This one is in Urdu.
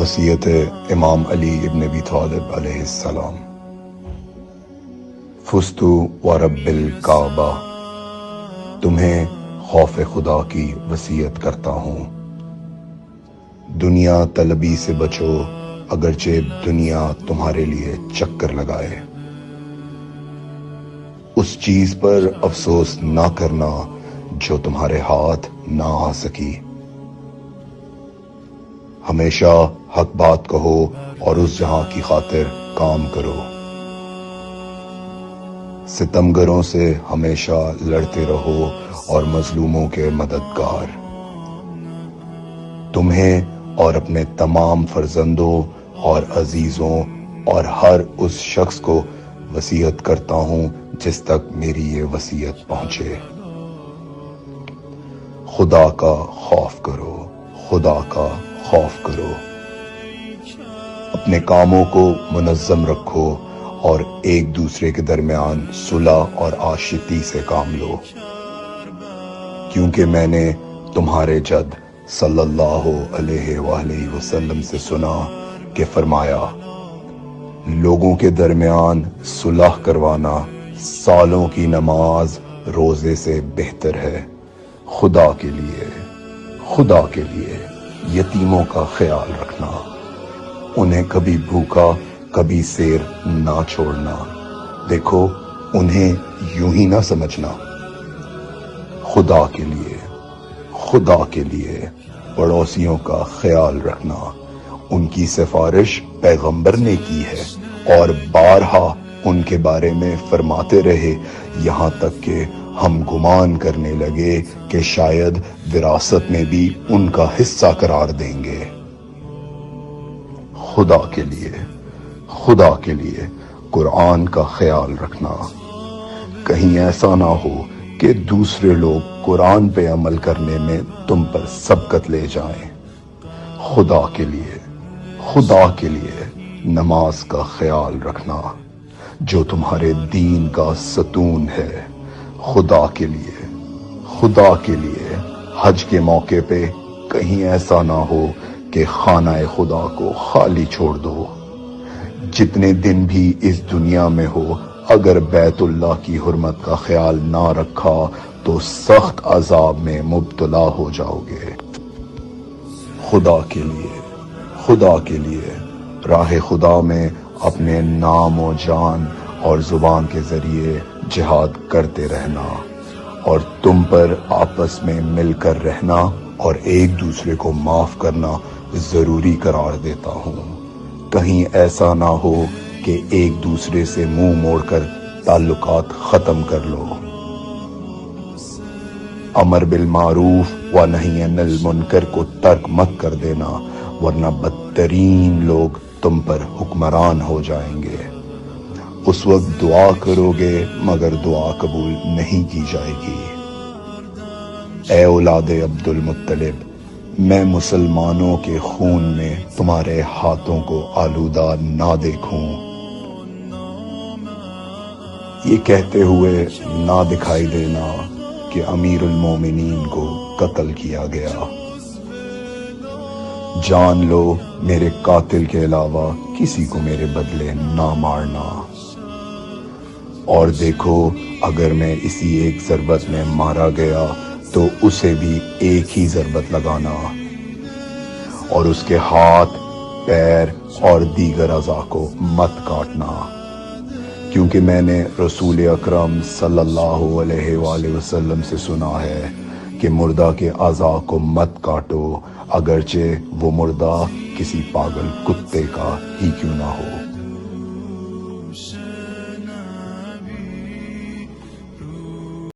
وصیت امام علی ابن ابی طالب علیہ السلام۔ فزت ورب الکعبہ، تمہیں خوف خدا کی وصیت کرتا ہوں۔ دنیا طلبی سے بچو، اگرچہ دنیا تمہارے لیے چکر لگائے۔ اس چیز پر افسوس نہ کرنا جو تمہارے ہاتھ نہ آ سکی۔ ہمیشہ حق بات کہو اور اس جہاں کی خاطر کام کرو۔ ستمگروں سے ہمیشہ لڑتے رہو اور مظلوموں کے مددگار۔ تمہیں اور اپنے تمام فرزندوں اور عزیزوں اور ہر اس شخص کو وصیت کرتا ہوں جس تک میری یہ وصیت پہنچے۔ خدا کا خوف کرو، خدا کا خوف کرو۔ اپنے کاموں کو منظم رکھو اور ایک دوسرے کے درمیان صلح اور آشتی سے کام لو، کیونکہ میں نے تمہارے جد صلی اللہ علیہ وآلہ وسلم سے سنا کہ فرمایا، لوگوں کے درمیان صلح کروانا سالوں کی نماز روزے سے بہتر ہے۔ خدا کے لیے یتیموں کا خیال رکھنا، انہیں کبھی بھوکا کبھی سیر نہ چھوڑنا۔ دیکھو، انہیں یوں ہی نہ سمجھنا۔ خدا کے لیے پڑوسیوں کا خیال رکھنا، ان کی سفارش پیغمبر نے کی ہے اور بارہا ان کے بارے میں فرماتے رہے، یہاں تک کہ ہم گمان کرنے لگے کہ شاید وراثت میں بھی ان کا حصہ قرار دیں گے۔ خدا کے لیے قرآن کا خیال رکھنا، کہیں ایسا نہ ہو کہ دوسرے لوگ قرآن پہ عمل کرنے میں تم پر سبقت لے جائیں۔ خدا کے لیے نماز کا خیال رکھنا جو تمہارے دین کا ستون ہے۔ خدا کے لیے حج کے موقع پہ کہیں ایسا نہ ہو کہ خانہ خدا کو خالی چھوڑ دو۔ جتنے دن بھی اس دنیا میں ہو، اگر بیت اللہ کی حرمت کا خیال نہ رکھا تو سخت عذاب میں مبتلا ہو جاؤ گے۔ خدا کے لیے راہ خدا میں اپنے نام و جان اور زبان کے ذریعے جہاد کرتے رہنا، اور تم پر آپس میں مل کر رہنا اور ایک دوسرے کو معاف کرنا ضروری قرار دیتا ہوں۔ کہیں ایسا نہ ہو کہ ایک دوسرے سے منہ موڑ کر تعلقات ختم کر لو۔ امر بالمعروف و نہی عن المنکر کو ترک مت کر دینا، ورنہ بدترین لوگ تم پر حکمران ہو جائیں گے۔ اس وقت دعا کرو گے مگر دعا قبول نہیں کی جائے گی۔ اے اولاد عبد المطلب، میں مسلمانوں کے خون میں تمہارے ہاتھوں کو آلودہ نہ دیکھوں۔ یہ کہتے ہوئے نہ دکھائی دینا کہ امیر المومنین کو قتل کیا گیا۔ جان لو میرے قاتل کے علاوہ کسی کو میرے بدلے نہ مارنا، اور دیکھو اگر میں اسی ایک ضربت میں مارا گیا تو اسے بھی ایک ہی ضربت لگانا، اور اس کے ہاتھ، پیر اور دیگر اعضاء کو مت کاٹنا، کیونکہ میں نے رسول اکرم صلی اللہ علیہ وآلہ وسلم سے سنا ہے کہ مردہ کے اعضاء کو مت کاٹو، اگرچہ وہ مردہ کسی پاگل کتے کا ہی کیوں نہ ہو۔